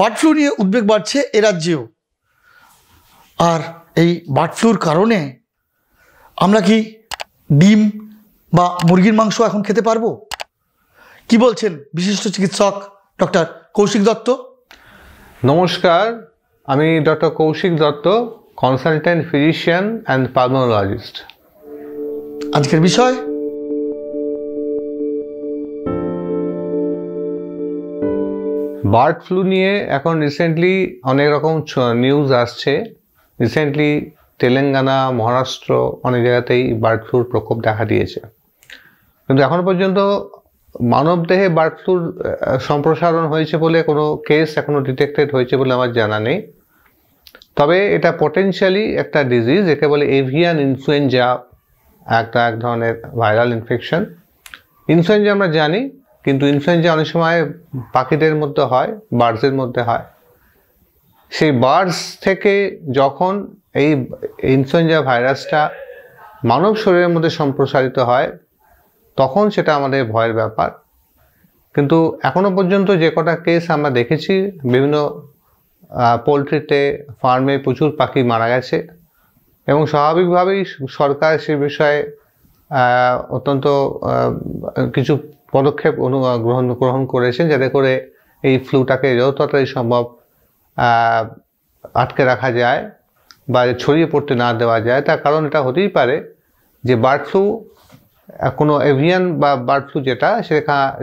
Bird flu নিয়ে উদ্বেগ বাড়ছে এ রাজ্যেও। আর এই বার্ড ফ্লুর কারণে আমরা কি ডিম বা মুরগির মাংস এখন খেতে পারবো? কি বলছেন বিশিষ্ট চিকিৎসক ডক্টর কৌশিক দত্ত? নমস্কার, আমি doctor Kaushik Dutta, consultant physician and pulmonologist. আজকের বিষয় বার্ড ফ্লু নিয়ে এখন রিসেন্টলি অনেক রকম নিউজ আসছে। রিসেন্টলি তেলেঙ্গানা, মহারাষ্ট্র অনেক জায়গাতেই বার্ড ফ্লুর প্রকোপ দেখা দিয়েছে, কিন্তু এখনো পর্যন্ত মানবদেহে বার্ড ফ্লুর সম্প্রসারণ হয়েছে বলে কোনো কেস এখনো ডিটেক্টেড হয়েছে বলে আমার জানা নেই। তবে এটা পটেনশিয়ালি একটা ডিজিজ, একে বলে এভিয়ান ইনফ্লুয়েঞ্জা, এক ধরনের ভাইরাল ইনফেকশন। ইনফ্লুয়েঞ্জা আমরা জানি, কিন্তু ইনফ্লুয়েঞ্জা অনেক সময় পাখিদের মধ্যে হয়, বার্ডসের মধ্যে হয়। সেই বার্ডস থেকে যখন এই ইনফ্লুয়েঞ্জা ভাইরাসটা মানব শরীরের মধ্যে সম্প্রসারিত হয়, তখন সেটা আমাদের ভয়ের ব্যাপার। কিন্তু এখনো পর্যন্ত যে কটা কেস আমরা দেখেছি, বিভিন্ন পোলট্রিতে, ফার্মে প্রচুর পাখি মারা গেছে, এবং স্বাভাবিকভাবেই সরকার সে বিষয়ে অত্যন্ত কিছু পদক্ষেপ গ্রহণ করেছেন, যাতে করে এই ফ্লুটাকে যত তাড়াতাড়ি সম্ভব আটকে রাখা যায় বা ছড়িয়ে পড়তে না দেওয়া যায়। তার কারণ এটা হতেই পারে যে বার্ড ফ্লু, কোনো এভিয়ান বা বার্ড ফ্লু যেটা,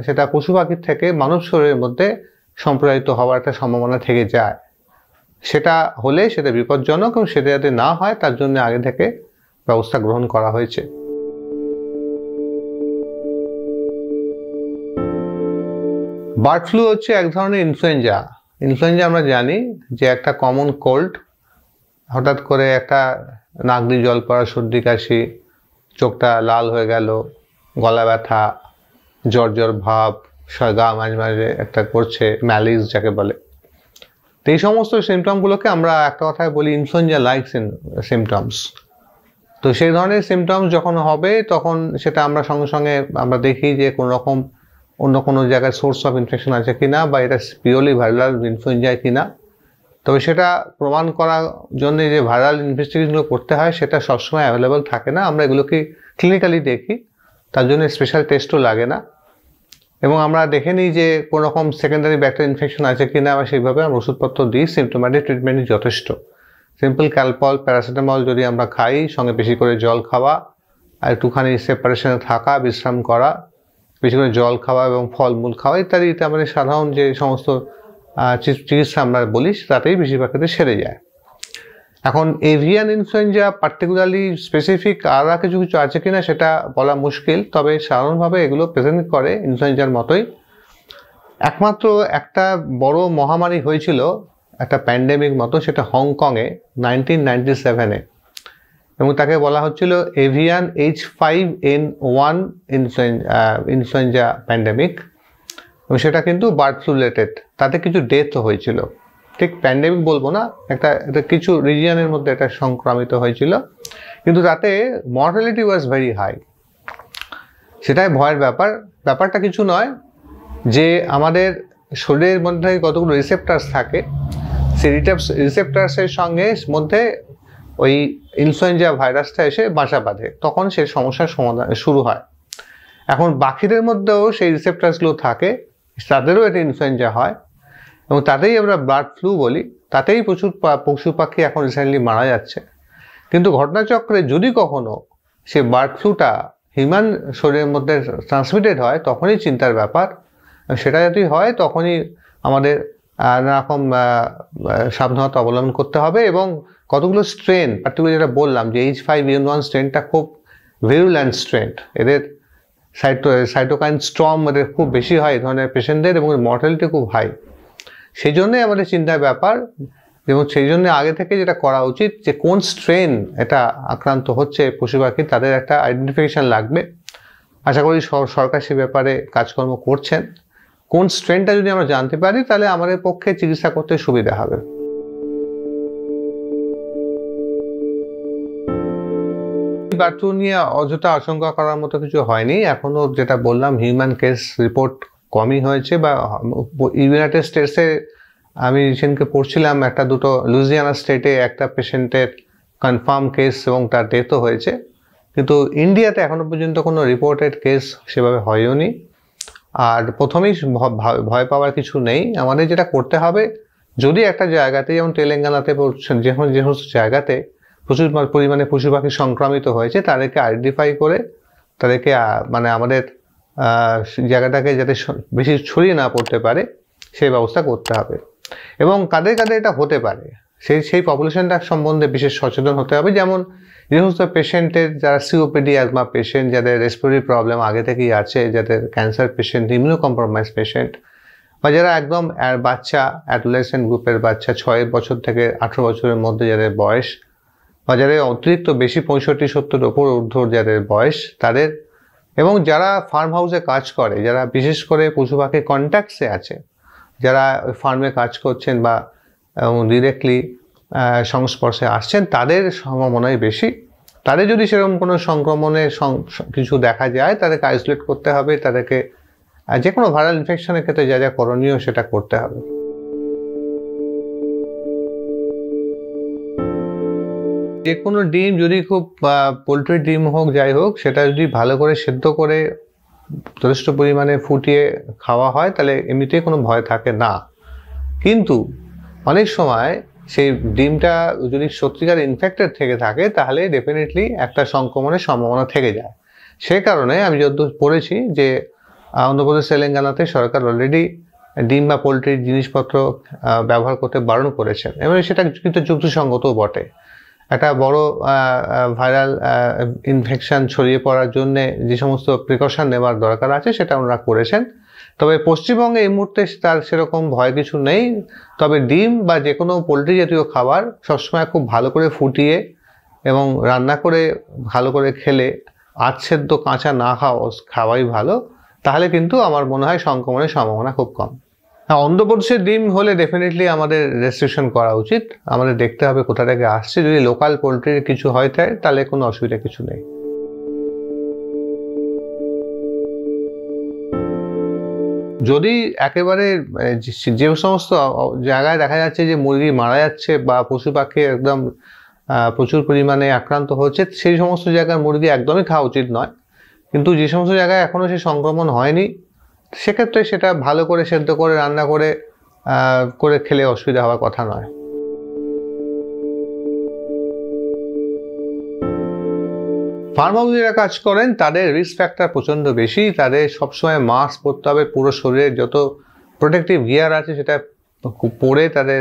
সেটা পশু পাখির থেকে মানব শরীরের মধ্যে সম্প্রসারিত হওয়ার একটা সম্ভাবনা থেকে যায়। সেটা হলে সেটা বিপজ্জনক, এবং সেটা যাতে না হয় তার জন্য আগে থেকে ব্যবস্থা গ্রহণ করা হয়েছে। বার্ড ফ্লু হচ্ছে এক ধরনের ইনফ্লুয়েঞ্জা। ইনফ্লুয়েঞ্জা আমরা জানি যে একটা কমন কোল্ড, হঠাৎ করে একটা নাক দিয়ে জল পড়া, সর্দি কাশি, চোখটা লাল হয়ে গেল, গলা ব্যথা, জ্বর জ্বর ভাব, গা মাঝে মাঝে একটা করছে, ম্যালিস যাকে বলে। তো এই সমস্ত সিমটমগুলোকে আমরা একটা কথায় বলি ইনফ্লুয়েঞ্জা লাইক সিমটমস। তো সেই ধরনের সিমটমস যখন হবে, তখন সেটা আমরা সঙ্গে সঙ্গে আমরা দেখি যে কোনো রকম অন্য কোনো জায়গায় সোর্স অফ ইনফেকশন আছে কিনা, বা এটা পিওরলি ভাইরাল ইনফ্লুয়েঞ্জা কিনা। তবে সেটা প্রমাণ করার জন্য যে ভাইরাল ইনভেস্টিগেশনগুলো করতে হয়, সেটা সবসময় অ্যাভেলেবল থাকে না। আমরা এগুলোকে ক্লিনিক্যালি দেখি, তার জন্য স্পেশাল টেস্টও লাগে না, এবং আমরা দেখে নিই যে কোনো রকম সেকেন্ডারি ব্যাকটেরিয়াল ইনফেকশন আছে কিনা, বা সেইভাবে আমরা ওষুধপত্র দিই। সিমটোম্যাটিক ট্রিটমেন্টই যথেষ্ট। সিম্পল ক্যালপল, প্যারাসিটামল যদি আমরা খাই, সঙ্গে বেশি করে জল খাওয়া, আর একটুখানি সেপারেশনে থাকা, বিশ্রাম করা, বেশি করে জল খাওয়া এবং ফলমূল খাওয়া ইত্যাদি, এটা আমাদের সাধারণ যে সমস্ত চিকিৎসা আমরা বলি, তাতেই বেশিরভাগ ক্ষেত্রে সেরে যায়। এখন এভিয়ান ইনফ্লুয়েঞ্জা পার্টিকুলারলি স্পেসিফিক আর কিছু কিছু আছে কিনা সেটা বলা মুশকিল, তবে সাধারণভাবে এগুলো প্রেজেন্ট করে ইনফ্লুয়েঞ্জার মতোই। একমাত্র একটা বড় মহামারী হয়েছিল, একটা প্যান্ডেমিক মতো, সেটা হংকংয়ে 1997-এ, এবং তাকে বলা হচ্ছিল এভিয়ান H5N1 ইনফ্লুয়েঞ্জা প্যান্ডেমিক, এবং সেটা কিন্তু বার্ড ফ্লু রিলেটেড। তাতে কিছু ডেথও হয়েছিল, ঠিক প্যান্ডেমিক বলবো না, এটা কিছু রিজিয়নের মধ্যে এটা সংক্রামিত হয়েছিল, কিন্তু তাতে মর্টালিটি ওয়াজ ভেরি হাই। সেটাই ভয়ের ব্যাপারটা কিছু নয়, যে আমাদের শরীরের মধ্যে কতগুলো রিসেপ্টার্স থাকে, সেই রিসেপ্টার্সের সঙ্গে মধ্যে ওই ইনফ্লুয়েঞ্জা ভাইরাসটা এসে বাসা বাঁধে, তখন সেই সমস্যার সমাধান শুরু হয়। এখন বাকিদের মধ্যেও সেই রিসেপ্টার্সগুলো থাকে, তাদেরও এটা ইনফ্লুয়েঞ্জা হয়, এবং তাতেই আমরা বার্ড ফ্লু বলি। তাতেই প্রচুর পশু পাখি এখন রিসেন্টলি মারা যাচ্ছে। কিন্তু ঘটনাচক্রে যদি কখনো সে বার্ড ফ্লুটা হিউম্যান শরীরের মধ্যে ট্রান্সমিটেড হয়, তখনই চিন্তার ব্যাপার। সেটা যদি হয়, তখনই আমাদের নানারকম সাবধানতা অবলম্বন করতে হবে, এবং কতগুলো স্ট্রেন, পার্টিকুলার যেটা বললাম যে H5N1 স্ট্রেনটা খুব ভিরুল্যান্ট স্ট্রেন, এদের সাইটোকাইন স্টর্ম এদের খুব বেশি হয় এই ধরনের পেশেন্টদের, এবং মর্টালিটি খুব হাই। সেই জন্যই আমাদের চিন্তার ব্যাপার, এবং সেই জন্য আগে থেকে যেটা করা উচিত, যে কোন স্ট্রেন এটা আক্রান্ত হচ্ছে পশু পাখি, তাদের একটা আইডেন্টিফিকেশন লাগবে। আশা করি সরকার সে ব্যাপারে কাজকর্ম করছেন। কোন স্ট্রেনটা যদি আমরা জানতে পারি, তাহলে আমাদের পক্ষে চিকিৎসা করতে সুবিধা হবে। বার্ড ফ্লু নিয়ে অযথা আশঙ্কা করার মতো কিছু হয়নি এখনো। যেটা বললাম, হিউম্যান কেস রিপোর্ট কমই হয়েছে, বা ইউনাইটেড স্টেটসে আমি রিসেন্টলি পড়ছিলাম একটা দুটো লুইজিয়ানা স্টেটে একটা পেশেন্টের কনফার্ম কেস এবং তার ডেথও হয়েছে, কিন্তু ইন্ডিয়াতে এখনো পর্যন্ত কোনো রিপোর্টেড কেস সেভাবে হয়ওনি। আর প্রথমেই ভয় পাওয়ার কিছু নেই। আমাদের যেটা করতে হবে, যদি একটা জায়গাতে যেমন তেলেঙ্গানাতে যে সমস্ত জায়গাতে প্রচুর পরিমাণে পশু পাখি সংক্রামিত হয়েছে তাদেরকে আইডেন্টিফাই করে তাদেরকে মানে আমাদের জায়গাটাকে যাতে বেশি ছড়িয়ে না পড়তে পারে সেই ব্যবস্থা করতে হবে। এবং কাদের কাদের এটা হতে পারে সেই পপুলেশনটা সম্বন্ধে বিশেষ সচেতন হতে হবে। যেমন যে সমস্ত পেশেন্টের যারা সিওপিডি অ্যাজমা পেশেন্ট, যাদের রেসপিরেটরি প্রবলেম আগে থেকেই আছে, যাদের cancer patient, immuno compromise patient, বা যারা একদম বাচ্চা অ্যাডোলেসেন্ট গ্রুপের বাচ্চা 6 বছর থেকে 18 বছরের মধ্যে যাদের বয়স, বা যাদের অতিরিক্ত বেশি 65-70 ওপর ঊর্ধ্ব যাদের বয়স তাদের, এবং যারা ফার্ম হাউসে কাজ করে, যারা বিশেষ করে পশু পাখির কন্ট্যাক্টসে আছে, যারা ফার্মে কাজ করছেন বা ডিরেক্টলি সংস্পর্শে আসছেন, তাদের সম্ভাবনাই বেশি। তাদের যদি সেরকম কোনো সংক্রমণের কিছু দেখা যায় তাদেরকে আইসোলেট করতে হবে, তাদেরকে যে কোনো ভাইরাল ইনফেকশনের ক্ষেত্রে যা যা করণীয় সেটা করতে হবে। যে কোনো ডিম যদি খুব পোলট্রির ডিম হোক যাই হোক, সেটা যদি ভালো করে সেদ্ধ করে যথেষ্ট পরিমাণে ফুটিয়ে খাওয়া হয় তাহলে এমনিতেই কোনো ভয় থাকে না। কিন্তু অনেক সময় সেই ডিমটা যদি সত্যিকার ইনফেক্টেড থেকে থাকে তাহলে ডেফিনেটলি একটা সংক্রমণের সম্ভাবনা থেকে যায়। সে কারণে আমি যতদূর পড়েছি যে অন্ধ্রপ্রদেশ তেলেঙ্গানাতে সরকার অলরেডি ডিম বা পোলট্রির জিনিসপত্র ব্যবহার করতে বারণ করেছেন, এবং সেটা কিন্তু যুক্তিসঙ্গতও বটে। একটা বড় ভাইরাল ইনফেকশন ছড়িয়ে পড়ার জন্য যে সমস্ত প্রিকশন নেওয়ার দরকার আছে সেটা ওনারা করেছেন। তবে পশ্চিমবঙ্গে এই মুহূর্তে তার সেরকম ভয় কিছু নেই। তবে ডিম বা যে কোনো পোলট্রি জাতীয় খাবার সবসময় খুব ভালো করে ফুটিয়ে এবং রান্না করে ভালো করে খেলে, আধসেদ্ধ কাঁচা না খাওয়াই ভালো। তাহলে কিন্তু আমার মনে হয় সংক্রমণের সম্ভাবনা খুব কম। অন্ধ্রপ্রদেশের ডিম হলে ডেফিনেটলি আমাদের রেস্ট্রিকশন করা উচিত। আমাদের দেখতে হবে কোথা থেকে আসছে। যদি লোকাল পোলট্রির কিছু হয় তাহলে কোনো অসুবিধা কিছু নেই। যদি একেবারে যে সমস্ত জায়গায় দেখা যাচ্ছে যে মুরগি মারা যাচ্ছে বা পশু পাখি একদম প্রচুর পরিমাণে আক্রান্ত হচ্ছে, সেই সমস্ত জায়গায় মুরগি একদমই খাওয়া উচিত নয়। কিন্তু যে সমস্ত জায়গায় এখনও সেই সংক্রমণ হয়নি সেক্ষেত্রে সেটা ভালো করে সেদ্ধ করে রান্না করে খেলে অসুবিধা হওয়ার কথা নয়। ফার্ম হাউসে যারা কাজ করেন তাদের রিস্ক ফ্যাক্টর প্রচণ্ড বেশি। তাদের সবসময় মাস্ক পরতে হবে, পুরো শরীরের যত প্রোটেক্টিভ গিয়ার আছে সেটা পরে তাদের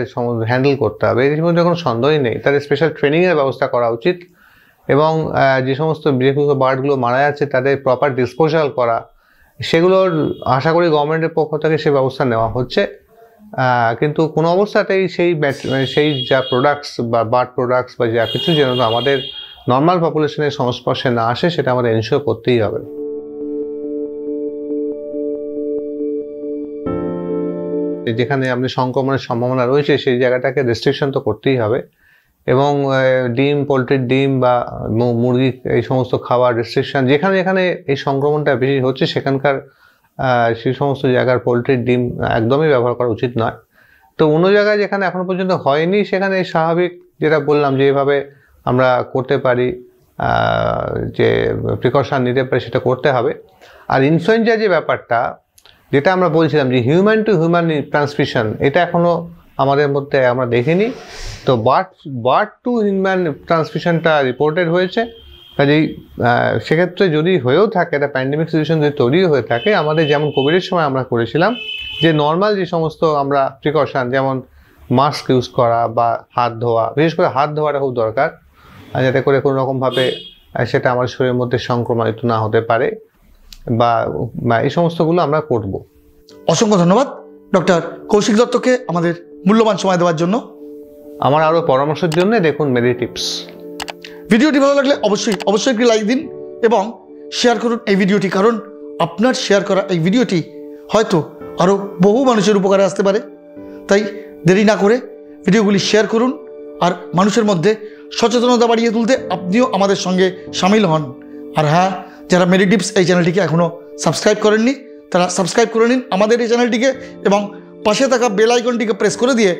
হ্যান্ডেল করতে হবে, এর মধ্যে কোনো সন্দেহই নেই। তাদের স্পেশাল ট্রেনিংয়ের ব্যবস্থা করা উচিত, এবং যে সমস্ত বার্ডগুলো মারা যাচ্ছে তাদের প্রপার ডিসপোজাল করা, সেগুলোর আশা করি গভর্নমেন্টের পক্ষ থেকে সে ব্যবস্থা নেওয়া হচ্ছে। কিন্তু কোনো অবস্থাতেই সেই যা প্রোডাক্টস বা বার্ড প্রোডাক্টস বা যা কিছু যেন আমাদের নর্মাল পপুলেশনের সংস্পর্শে না আসে সেটা আমাদের এনশিওর করতেই হবে। যেখানে আপনি সংক্রমণের সম্ভাবনা রয়েছে সেই জায়গাটাকে রেস্ট্রিকশন তো করতেই হবে, এবং ডিম, পোলট্রির ডিম বা মুরগি এই সমস্ত খাবার রেস্ট্রিকশন, যেখানে যেখানে এই সংক্রমণটা বেশি হচ্ছে সেখানকার সেই সমস্ত জায়গার পোলট্রির ডিম একদমই ব্যবহার করা উচিত নয়। তো অন্য জায়গায় যেখানে এখনো পর্যন্ত হয়নি সেখানে স্বাভাবিক যেটা বললাম যে এভাবে আমরা করতে পারি, যে প্রিকশন নিতে পারি সেটা করতে হবে। আর ইনফ্লুয়েঞ্জা যে ব্যাপারটা যেটা আমরা বলছিলাম যে হিউম্যান টু হিউম্যান ট্রান্সমিশন, এটা এখনো আমাদের মধ্যে আমরা দেখিনি। তো বার্ড টু হিউম্যান ট্রান্সমিশনটা রিপোর্টেড হয়েছে। কাজেই সেক্ষেত্রে যদি হয়েও থাকে, একটা প্যান্ডেমিক সিচুয়েশন যদি তৈরি হয়ে থাকে, আমাদের যেমন কোভিডের সময় আমরা করেছিলাম যে নর্মাল যে সমস্ত আমরা প্রিকশন, যেমন মাস্ক ইউজ করা বা হাত ধোয়া, বিশেষ করে হাত ধোয়াটা খুব দরকার, যাতে করে কোনো রকমভাবে সেটা আমার শরীরের মধ্যে সংক্রমিত না হতে পারে, বা এই সমস্তগুলো আমরা করব। অসংখ্য ধন্যবাদ ডক্টর কৌশিক দত্তকে আমাদের মূল্যবান সময় দেওয়ার জন্য। আমার আরও পরামর্শের জন্য দেখুন মেডি টিপস। ভিডিওটি ভালো লাগলে অবশ্যই একটি লাইক দিন এবং শেয়ার করুন এই ভিডিওটি, কারণ আপনার শেয়ার করা এই ভিডিওটি হয়তো আরও বহু মানুষের উপকারে আসতে পারে। তাই দেরি না করে ভিডিওগুলি শেয়ার করুন, আর মানুষের মধ্যে সচেতনতা বাড়িয়ে তুলতে আপনিও আমাদের সঙ্গে সামিল হন। আর হ্যাঁ, যারা মেডি টিপস এই চ্যানেলটিকে এখনও সাবস্ক্রাইব করেননি তারা সাবস্ক্রাইব করে নিন আমাদের এই চ্যানেলটিকে, এবং পাশে থাকা বেল আইকনটিকে প্রেস করে দিয়ে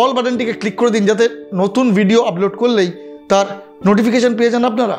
অল বাটনটিকে ক্লিক করে দিন, যাতে নতুন ভিডিও আপলোড করলেই তার নোটিফিকেশন পেয়ে যান আপনারা।